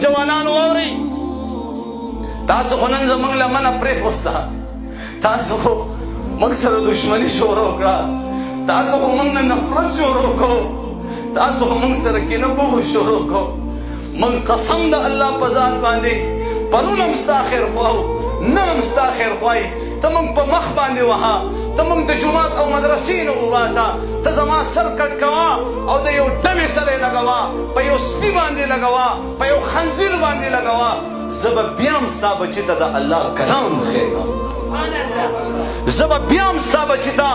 نوجوانانو واورئ تاسو خو نن زموږ له منه پرېښوسته تاسو خو موږ سره دشمني شروع کړه تاسو خو موږ نه نفرت شروع کړو تاسو خو موږ سره کینه بغض شروع کړو موږ قسم د الله په ذات باندې پرون هم ستا خیر خواو نن هم ستا خیر خوایي ته موږ په مخ باندې وهه ته موږ د جومات او مدرسې نه وباسه ته زما سر کټ کوه او د یو ډمې سره یې لګوه په یو سپي باندې لګوه په یو خنزیر باندې لګوه زه به بیا هم ستا بچي ته د الله کلام ښیږم زه به بیا هم ستا بچي ته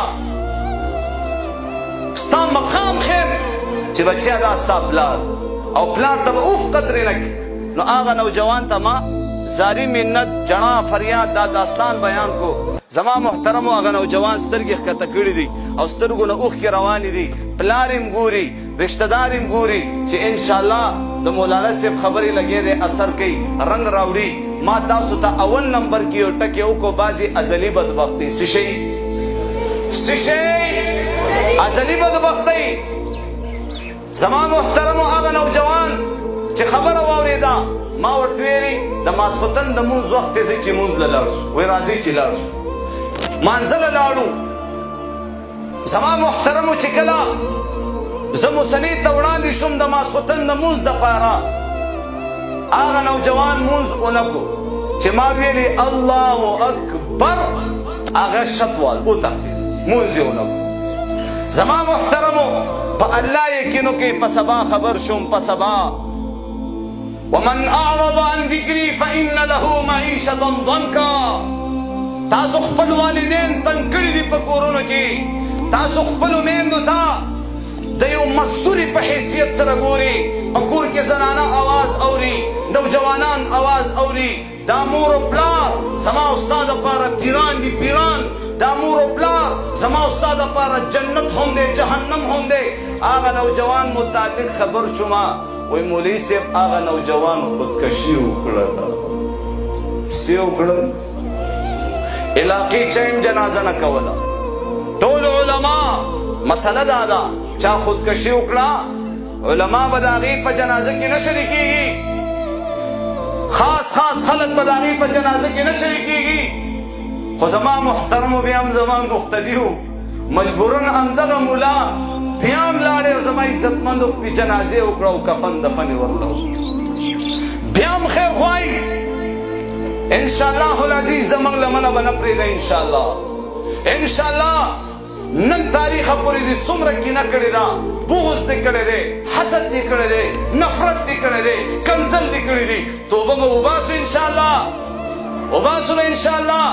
ستا مقام ښیم چې بچیا دا ستا پلار او پلار ته به اوف قدرې نه کړي نو هغه نوجوان ته ما زاری منت جنا فریاد دا داستان بیان کو زما محترمو هغه نوجوان سترګې ښکته کړي دي او سترګو نه اوښکې روانې دي پلار یې ګوري رشته دار یې ګوري چې انشاءالله د مولانا صاحب خبرې لګې دی اثر کوي رنګ راوړي ما تاسو ته اول نمبر کې یو ټکی وکړو بعضې ازلي بدبختۍ څه شی ازلي بدبختۍ زما محترمو هغه نوجوان چې خبره واورېده ما ورته ویلي د ماسخوتن د مونځ وخت دی چې مونځ له لاړ شو وایي راځئ چې لاړ شو مانځه له لاړو زما محترمو چې کله زه مصلي ته وړاندې شوم د ماسخوتن د مونځ دپاره هغه نوجوان مونځ ونه کړو چې ما ویلي الله اکبر هغه شطوال وتښتېد مونځ یې ونه کړو زما محترمو په الله یقینو کې په سبا خبر شوم په سبا ومن اعرض عن ذکری فإن له معیشة ضنکا تاسو خپل والدین تنګ کړي دي په کورونو کې تاسو خپلو میندو ته د یو مستوري په حیثیت سره ګوري په کور کې زنانه آواز اوري نوجوانان آواز اوري دا مور و پلار زما ستا دپاره پیران دي پیران دا مور و پلار زما ستا دپاره جنت هم دی جهنم هم دی هغه نوجوان متعلق خبر شوما وی مولوي صاحب هغه نوجوان خودکشي وکړه څه وکړل علاقې چا هم جنازه نه کوله ټول علما مسله دا ده چا خودکشي وکړه علما به د هغې په جنازه کې نه شریکېږي خاص خلک به د هغې په جنازه کې نه شریکېږي خو زما محترمو بیا هم زما مقتدي وو مجبورن همدغه مولا بیا هم لاړې او زما عزتمندو پې جنازې وکړه او کفن دفن یې ورله بیا هم خیر غواړي انشاءالله العزیز زموږ لمنه به نه پرېږده انشاءالله نن تاریخه پورې دې څومره کینه کړې ده بغض دې کړی دی حسد دې کړی دی نفرت دې کړی دی کنځل دې کړی دي توبه به وباسو انشاءالله وباسو به انشاءالله